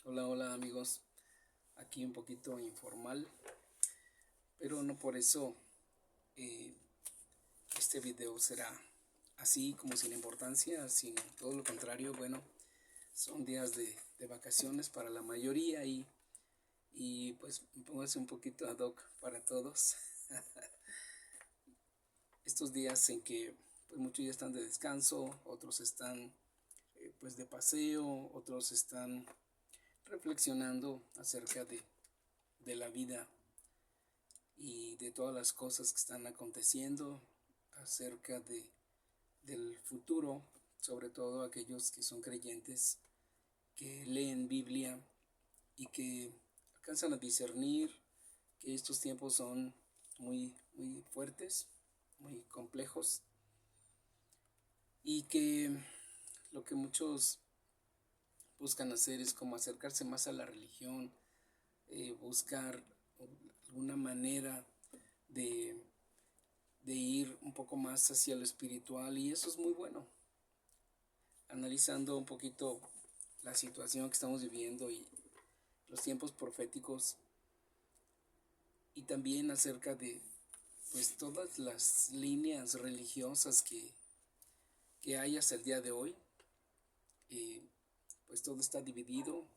Hola, hola amigos. Aquí un poquito informal, pero no por eso eh, este video será así como sin importancia, sino todo lo contrario. Bueno, son días de vacaciones para la mayoría y pues póngase un poquito ad hoc para todos. Estos días en que pues muchos ya están de descanso, otros están pues de paseo, otros están reflexionando acerca de la vida y de todas las cosas que están aconteciendo acerca del futuro, sobre todo aquellos que son creyentes, que leen Biblia y que alcanzan a discernir que estos tiempos son muy fuertes, muy complejos y que lo que muchos buscan hacer es como acercarse más a la religión, buscar alguna manera de ir un poco más hacia lo espiritual, y eso es muy bueno. Analizando un poquito la situación que estamos viviendo y los tiempos proféticos, y también acerca de pues todas las líneas religiosas que hay hasta el día de hoy, eh, pues todo está dividido,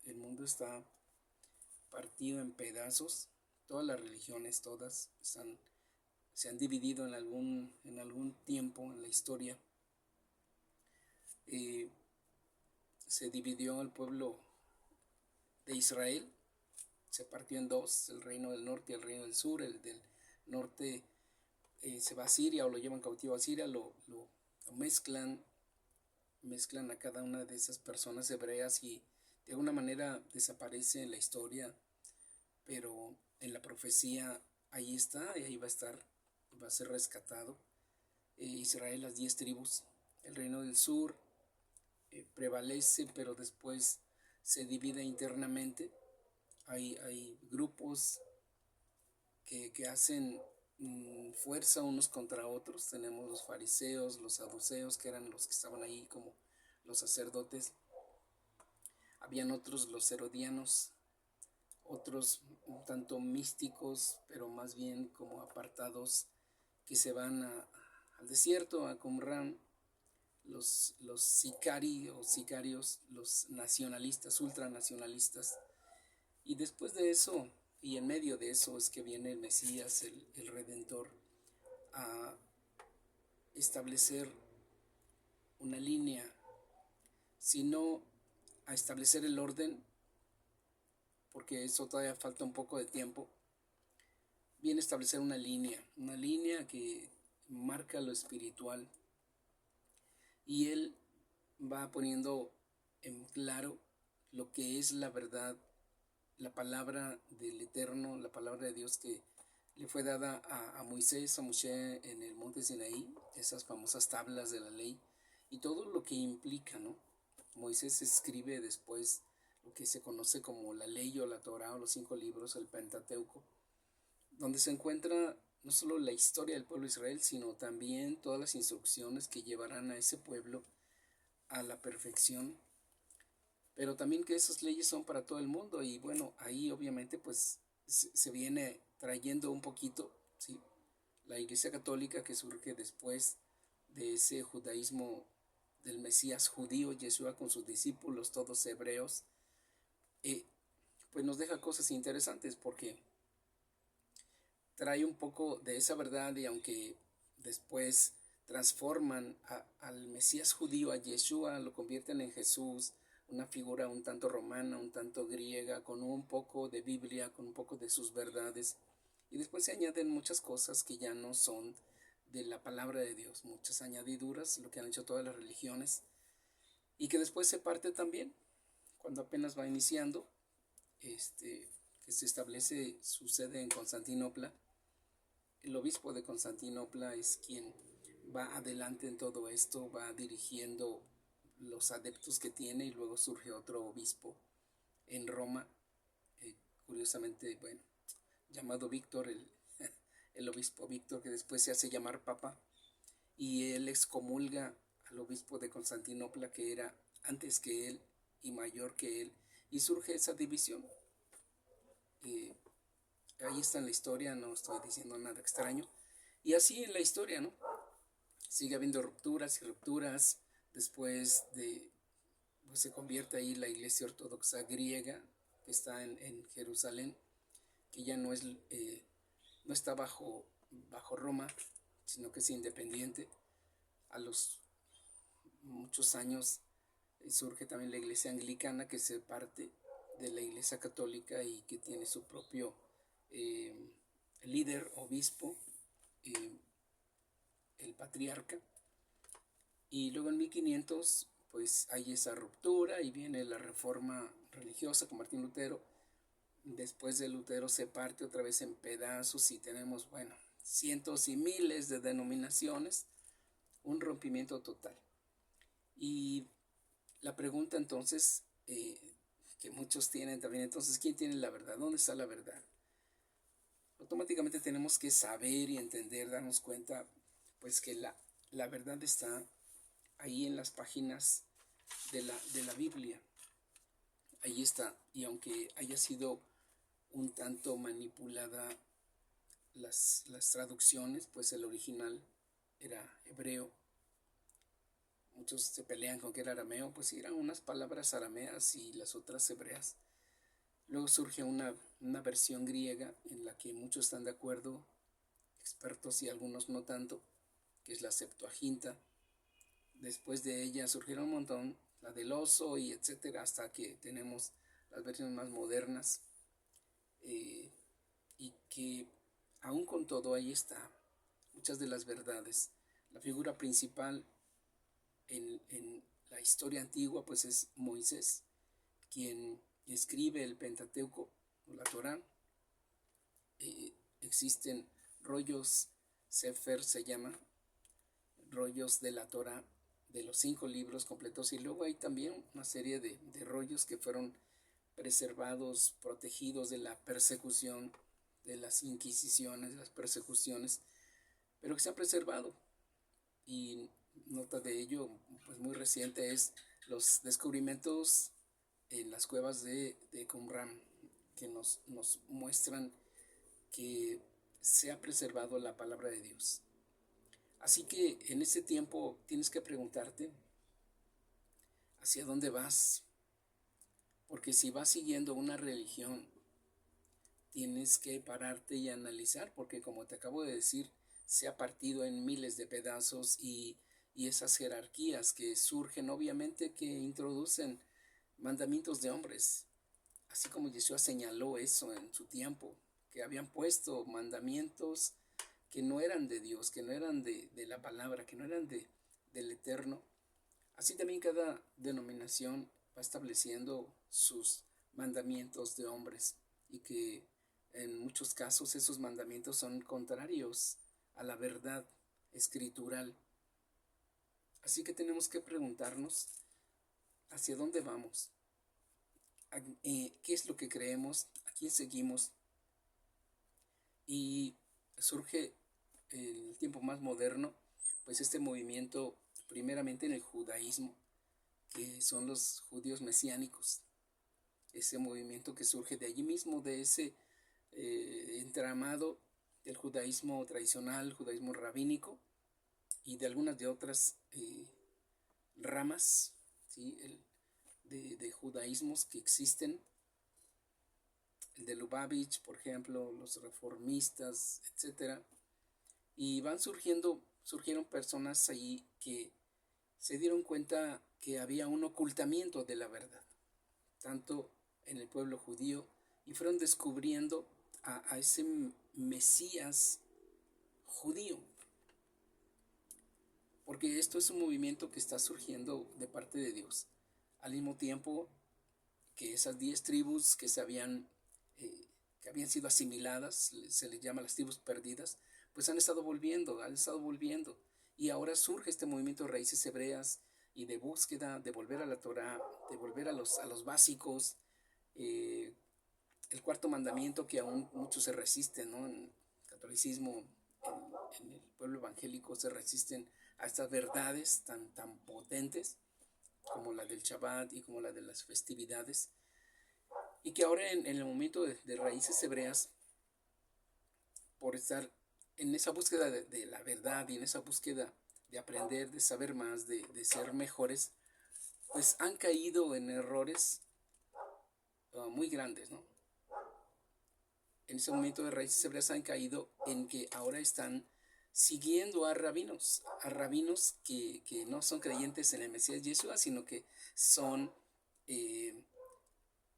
el mundo está partido en pedazos, todas las religiones, todas se han dividido en algún tiempo en la historia. Eh, Se dividió el pueblo de Israel, se partió en dos, el reino del norte y el reino del sur. El del norte se va a Siria o lo llevan cautivo a Siria, lo mezclan a cada una de esas personas hebreas y de alguna manera desaparece en la historia, pero en la profecía ahí está y ahí va a estar, va a ser rescatado. Israel, las 10 tribus. El reino del sur prevalece, pero después se divide internamente. Hay grupos que hacen fuerza unos contra otros. Tenemos los fariseos, los saduceos, que eran los que estaban ahí como los sacerdotes. Habían otros, los herodianos, otros un tanto místicos, pero más bien como apartados, que se van al desierto, a Qumran. Los sicarios, los nacionalistas, ultranacionalistas. Y después de eso, y en medio de eso, es que viene el Mesías, el Redentor, a establecer una línea, sino a establecer el orden, porque eso todavía falta un poco de tiempo. Viene a establecer una línea que marca lo espiritual, y él va poniendo en claro lo que es la verdad, la palabra del Eterno, la palabra de Dios que le fue dada a Moisés, a Moshe en el monte Sinaí, esas famosas tablas de la ley y todo lo que implica, ¿no? Moisés escribe después lo que se conoce como la ley o la Torá o los 5 libros, el Pentateuco, donde se encuentra no solo la historia del pueblo de Israel, sino también todas las instrucciones que llevarán a ese pueblo a la perfección, pero también que esas leyes son para todo el mundo. Y bueno, ahí obviamente pues se viene trayendo un poquito, ¿sí? La Iglesia Católica, que surge después de ese judaísmo del Mesías judío, Yeshua con sus discípulos, todos hebreos, eh, pues nos deja cosas interesantes, porque trae un poco de esa verdad, y aunque después transforman al Mesías judío, a Yeshua, lo convierten en Jesús, una figura un tanto romana, un tanto griega, con un poco de Biblia, con un poco de sus verdades, y después se añaden muchas cosas que ya no son de la palabra de Dios, muchas añadiduras, lo que han hecho todas las religiones, y que después se parte también, cuando apenas va iniciando, que se establece su sede en Constantinopla. El obispo de Constantinopla es quien va adelante en todo esto, va dirigiendo los adeptos que tiene, y luego surge otro obispo en Roma, eh, curiosamente, bueno, llamado Víctor, el obispo Víctor, que después se hace llamar papa, y él excomulga al obispo de Constantinopla, que era antes que él y mayor que él, y surge esa división. Eh, Ahí está en la historia, no estoy diciendo nada extraño. Y así en la historia, ¿no? Sigue habiendo rupturas y rupturas. Después de, pues se convierte ahí la iglesia ortodoxa griega, que está en Jerusalén, que ya no es, no está bajo Roma, sino que es independiente. A los muchos años surge también la iglesia anglicana, que se parte de la iglesia católica y que tiene su propio eh, líder, obispo, eh, el patriarca. Y luego en 1500 pues hay esa ruptura y viene la reforma religiosa con Martín Lutero. Después de Lutero se parte otra vez en pedazos y tenemos, bueno, cientos y miles de denominaciones, un rompimiento total. Y la pregunta entonces, que muchos tienen también, entonces, ¿quién tiene la verdad? ¿Dónde está la verdad? Automáticamente tenemos que saber y entender, darnos cuenta, pues que la verdad está ahí en las páginas de la Biblia. Ahí está. Y aunque haya sido un tanto manipulada las traducciones, pues el original era hebreo. Muchos se pelean con que era arameo, pues sí, eran unas palabras arameas y las otras hebreas. Luego surge una versión griega en la que muchos están de acuerdo, expertos y algunos no tanto, que es la Septuaginta. Después de ella surgieron un montón, la del oso y etcétera, hasta que tenemos las versiones más modernas, y que aún con todo ahí está muchas de las verdades. La figura principal en la historia antigua pues es Moisés, quien escribe el Pentateuco, la Torá. Existen rollos, Sefer se llama, rollos de la Torá, de los 5 libros completos, y luego hay también una serie de rollos que fueron preservados, protegidos de la persecución, de las inquisiciones, de las persecuciones, pero que se han preservado. Y nota de ello, pues muy reciente, es los descubrimientos en las cuevas de Qumran, que nos muestran que se ha preservado la palabra de Dios. Así que en ese tiempo tienes que preguntarte hacia dónde vas, porque si vas siguiendo una religión, tienes que pararte y analizar, porque como te acabo de decir, se ha partido en miles de pedazos y esas jerarquías que surgen, obviamente que introducen mandamientos de hombres, así como Yeshua señaló eso en su tiempo, que habían puesto mandamientos que no eran de Dios, que no eran de la palabra, que no eran del Eterno. Así también cada denominación va estableciendo sus mandamientos de hombres, y que en muchos casos esos mandamientos son contrarios a la verdad escritural. Así que tenemos que preguntarnos hacia dónde vamos, qué es lo que creemos, a quién seguimos. Y surge en el tiempo más moderno pues este movimiento primeramente en el judaísmo, que son los judíos mesiánicos, ese movimiento que surge de allí mismo, de ese entramado del judaísmo tradicional, judaísmo rabínico y de algunas de otras ramas, ¿sí? de judaísmos que existen, el de Lubavitch, por ejemplo, los reformistas, etcétera. Y surgieron personas ahí que se dieron cuenta que había un ocultamiento de la verdad, tanto en el pueblo judío, y fueron descubriendo a ese Mesías judío, porque esto es un movimiento que está surgiendo de parte de Dios, al mismo tiempo que esas 10 tribus que habían sido asimiladas, se les llama las tribus perdidas, pues han estado volviendo, y ahora surge este movimiento de raíces hebreas y de búsqueda, de volver a la Torá, de volver a los básicos, el cuarto mandamiento que aún muchos se resisten, ¿no? En el catolicismo, en el pueblo evangélico se resisten a estas verdades tan potentes como la del Shabbat y como la de las festividades. y que ahora en el momento de raíces hebreas, por estar en esa búsqueda de la verdad y en esa búsqueda de aprender, de saber más, de ser mejores, pues han caído en errores muy grandes, ¿no? En ese momento de raíces hebreas han caído en que ahora están siguiendo a rabinos que no son creyentes en el Mesías Yeshua, sino que son eh,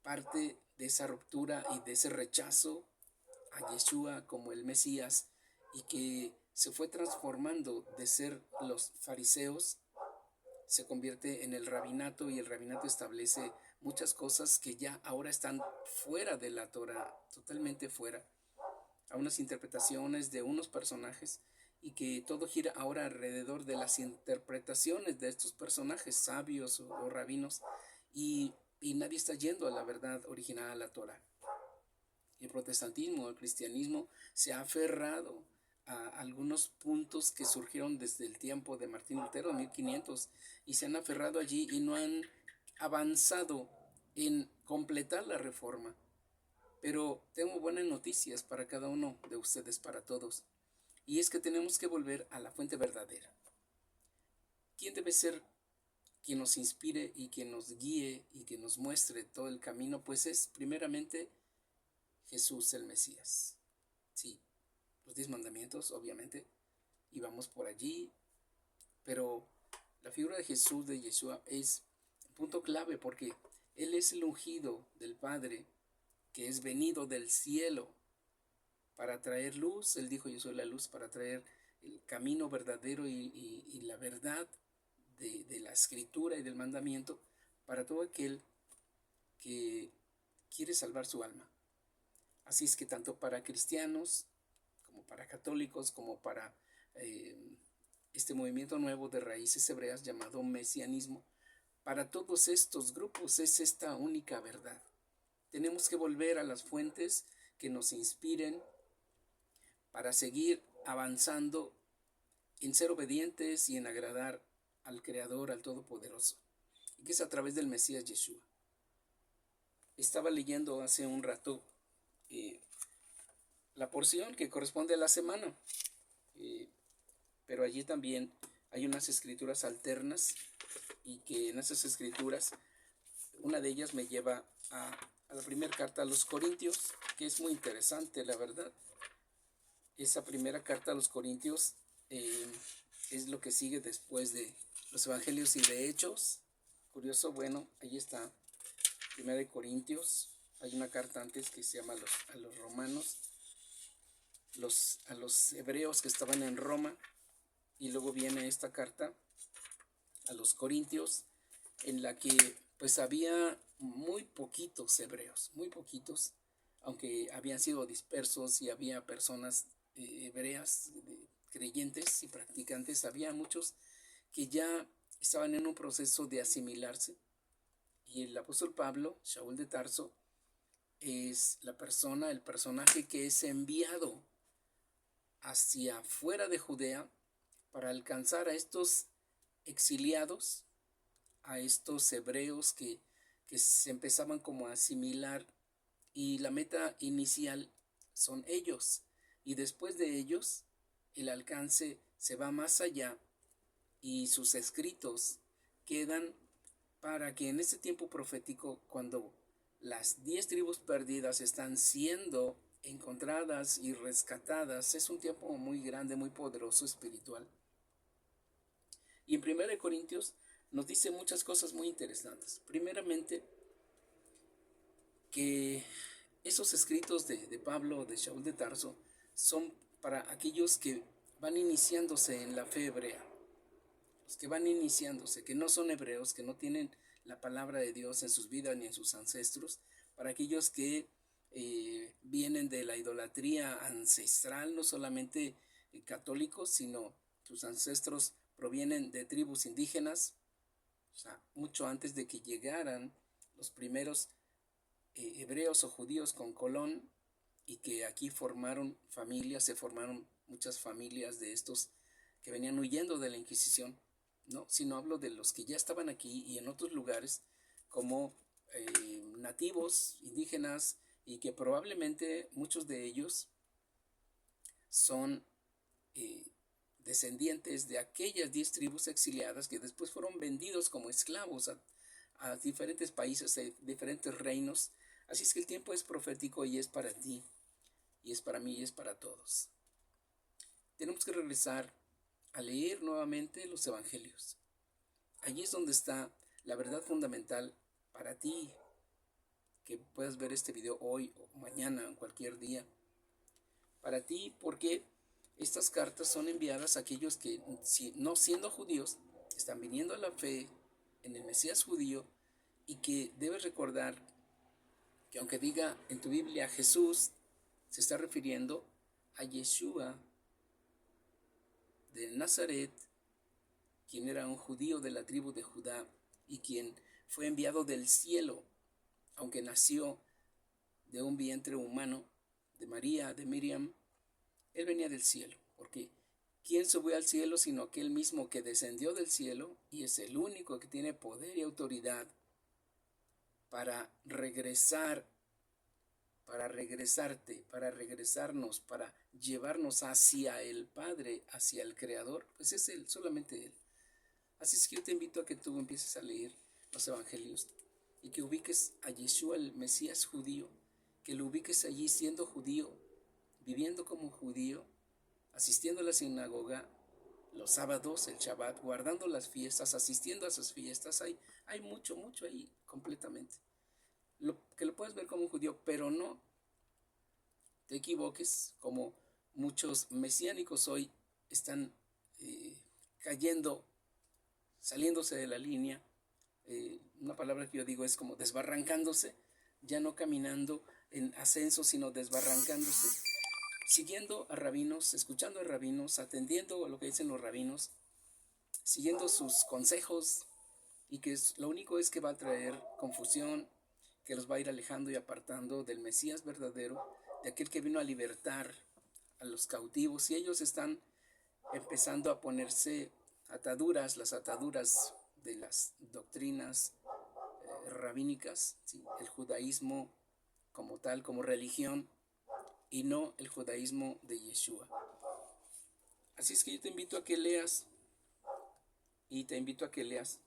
parte de esa ruptura y de ese rechazo a Yeshua como el Mesías, y que se fue transformando de ser los fariseos, se convierte en el rabinato, y el rabinato establece muchas cosas que ya ahora están fuera de la Torah, totalmente fuera, a unas interpretaciones de unos personajes, y que todo gira ahora alrededor de las interpretaciones de estos personajes sabios o rabinos, y nadie está yendo a la verdad original, a la Torah. El protestantismo, el cristianismo se ha aferrado a algunos puntos que surgieron desde el tiempo de Martín Lutero, 1500, y se han aferrado allí y no han avanzado en completar la reforma. Pero tengo buenas noticias para cada uno de ustedes, para todos, y es que tenemos que volver a la fuente verdadera. ¿Quién debe ser quien nos inspire y quien nos guíe y que nos muestre todo el camino? Pues es primeramente Jesús el Mesías. Sí, los 10 mandamientos, obviamente, y vamos por allí, pero la figura de Jesús, de Yeshua, es un punto clave, porque Él es el ungido del Padre, que es venido del cielo para traer luz. Él dijo: yo soy la luz, para traer el camino verdadero y la verdad de la escritura y del mandamiento para todo aquel que quiere salvar su alma. Así es que tanto para cristianos como para católicos, como para eh, este movimiento nuevo de raíces hebreas llamado mesianismo, para todos estos grupos es esta única verdad. Tenemos que volver a las fuentes que nos inspiren para seguir avanzando en ser obedientes y en agradar al Creador, al Todopoderoso, y que es a través del Mesías Yeshua. Estaba leyendo hace un rato la porción que corresponde a la semana, pero allí también hay unas escrituras alternas, y que en esas escrituras una de ellas me lleva a la primera carta a los Corintios, que es muy interesante, la verdad. Esa primera carta a los Corintios es lo que sigue después de los Evangelios y de Hechos. Curioso, bueno, ahí está, primera de Corintios. Hay una carta antes que se llama a los romanos, a los hebreos que estaban en Roma, y luego viene esta carta a los Corintios, en la que pues había muy poquitos hebreos, muy poquitos, aunque habían sido dispersos y había personas hebreas, creyentes y practicantes. Había muchos que ya estaban en un proceso de asimilarse, y el apóstol Pablo, Saúl de Tarso, es el personaje que es enviado hacia fuera de Judea para alcanzar a estos exiliados, a estos hebreos que se empezaban como a asimilar, y la meta inicial son ellos, y después de ellos el alcance se va más allá, y sus escritos quedan para que en este tiempo profético, cuando las 10 tribus perdidas están siendo encontradas y rescatadas, es un tiempo muy grande, muy poderoso espiritual. Y en 1 Corintios nos dice muchas cosas muy interesantes. Primeramente, que esos escritos de Pablo, de Saúl de Tarso, son para aquellos que van iniciándose en la fe hebrea, los que van iniciándose, que no son hebreos, que no tienen la palabra de Dios en sus vidas ni en sus ancestros, para aquellos que vienen de la idolatría ancestral, no solamente católicos, sino sus ancestros provienen de tribus indígenas, o sea, mucho antes de que llegaran los primeros hebreos o judíos con Colón, y que aquí formaron familias, se formaron muchas familias de estos que venían huyendo de la Inquisición, ¿no? Sino hablo de los que ya estaban aquí y en otros lugares, como nativos, indígenas, y que probablemente muchos de ellos son descendientes de aquellas 10 tribus exiliadas que después fueron vendidos como esclavos a diferentes países, a diferentes reinos. Así es que el tiempo es profético y es para ti, y es para mí, y es para todos. Tenemos que regresar a leer nuevamente los evangelios. Allí es donde está la verdad fundamental para ti, que puedas ver este video hoy o mañana o cualquier día. Para ti, porque estas cartas son enviadas a aquellos que, no siendo judíos, están viniendo a la fe en el Mesías judío, y que debes recordar que aunque diga en tu Biblia Jesús, se está refiriendo a Yeshua de Nazaret, quien era un judío de la tribu de Judá y quien fue enviado del cielo, aunque nació de un vientre humano, de María, de Miriam. Él venía del cielo, porque ¿quién subió al cielo sino aquel mismo que descendió del cielo y es el único que tiene poder y autoridad para regresar, para regresarte, para regresarnos, para llevarnos hacia el Padre, hacia el Creador? Pues es Él, solamente Él. Así es que yo te invito a que tú empieces a leer los evangelios y que ubiques a Yeshua, el Mesías judío, que lo ubiques allí siendo judío, viviendo como judío, asistiendo a la sinagoga los sábados, el Shabbat, guardando las fiestas, asistiendo a sus fiestas. Hay mucho ahí completamente. Que lo puedes ver como un judío, pero no te equivoques, como muchos mesiánicos hoy están cayendo, saliéndose de la línea. Una palabra que yo digo es como desbarrancándose, ya no caminando en ascenso, sino desbarrancándose, siguiendo a rabinos, escuchando a rabinos, atendiendo a lo que dicen los rabinos, siguiendo sus consejos, y que lo único es que va a traer confusión, que los va a ir alejando y apartando del Mesías verdadero, de aquel que vino a libertar a los cautivos. Y ellos están empezando a ponerse ataduras, las ataduras de las doctrinas rabínicas, ¿sí? El judaísmo como tal, como religión, y no el judaísmo de Yeshua. Así es que yo te invito a que leas, y te invito a que leas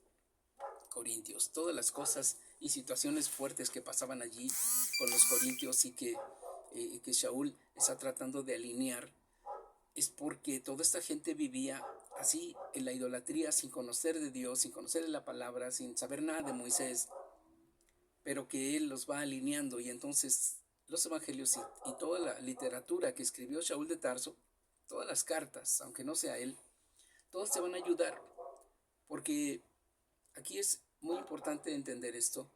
Corintios, todas las cosas y situaciones fuertes que pasaban allí con los corintios, y que Shaul está tratando de alinear. Es porque toda esta gente vivía así en la idolatría, sin conocer de Dios, sin conocer de la palabra, sin saber nada de Moisés, pero que Él los va alineando. Y entonces los evangelios y toda la literatura que escribió Shaul de Tarso, todas las cartas, aunque no sea él, todos te van a ayudar, porque aquí es muy importante entender esto,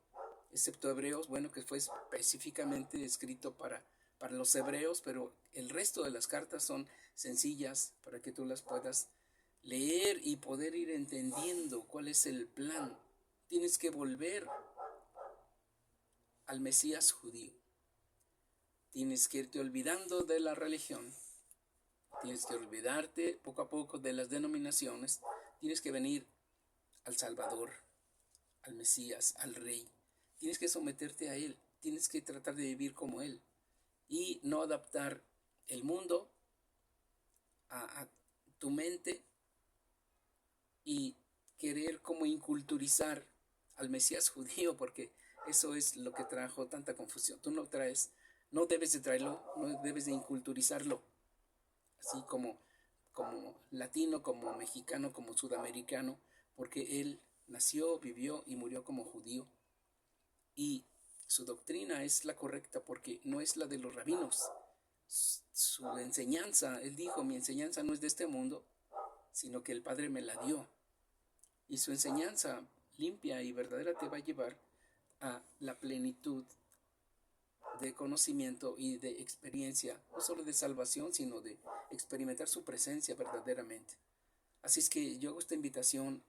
excepto Hebreos, bueno, que fue específicamente escrito para los hebreos, pero el resto de las cartas son sencillas para que tú las puedas leer y poder ir entendiendo cuál es el plan. Tienes que volver al Mesías judío. Tienes que irte olvidando de la religión. Tienes que olvidarte poco a poco de las denominaciones. Tienes que venir al Salvador, al Mesías, al Rey. Tienes que someterte a Él. Tienes que tratar de vivir como Él y no adaptar el mundo a tu mente y querer como inculturizar al Mesías judío, porque eso es lo que trajo tanta confusión. Tú no debes de traerlo, no debes de inculturizarlo, así como latino, como mexicano, como sudamericano, porque él nació, vivió y murió como judío, y su doctrina es la correcta porque no es la de los rabinos. Su enseñanza, él dijo, mi enseñanza no es de este mundo, sino que el Padre me la dio. Y su enseñanza limpia y verdadera te va a llevar a la plenitud de conocimiento y de experiencia, no solo de salvación, sino de experimentar su presencia verdaderamente. Así es que yo hago esta invitación,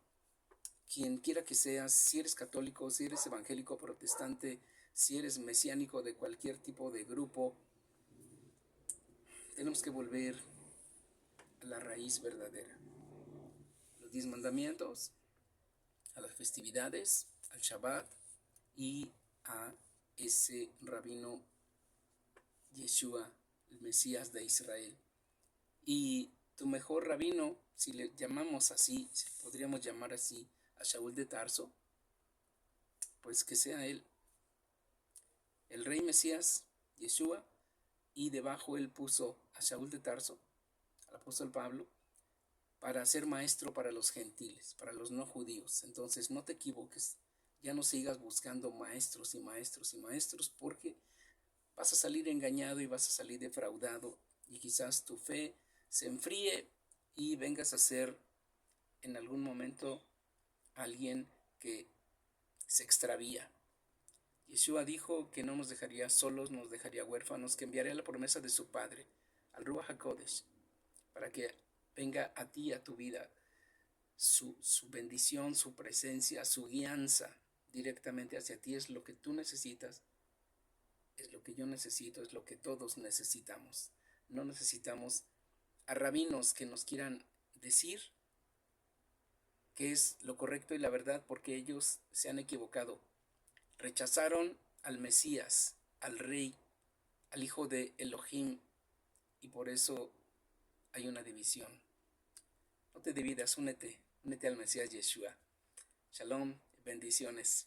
quien quiera que seas, si eres católico, si eres evangélico, protestante, si eres mesiánico de cualquier tipo de grupo, tenemos que volver a la raíz verdadera. Los 10 mandamientos, a las festividades, al Shabbat y a ese rabino Yeshua, el Mesías de Israel. Y tu mejor rabino, si le llamamos así, si podríamos llamar así a Shaul de Tarso, pues que sea él, el rey Mesías, Yeshua, y debajo él puso a Shaul de Tarso, al apóstol Pablo, para ser maestro para los gentiles, para los no judíos. Entonces no te equivoques, ya no sigas buscando maestros y maestros y maestros, porque vas a salir engañado y vas a salir defraudado, y quizás tu fe se enfríe y vengas a ser en algún momento alguien que se extravía. Yeshua dijo que no nos dejaría solos, nos dejaría huérfanos, que enviaría la promesa de su Padre, al Ruach HaKodesh, para que venga a ti, a tu vida, su bendición, su presencia, su guianza directamente hacia ti. Es lo que tú necesitas, es lo que yo necesito, es lo que todos necesitamos. No necesitamos a rabinos que nos quieran decir qué es lo correcto y la verdad, porque ellos se han equivocado. Rechazaron al Mesías, al Rey, al Hijo de Elohim, y por eso hay una división. No te dividas, únete al Mesías Yeshua. Shalom, bendiciones.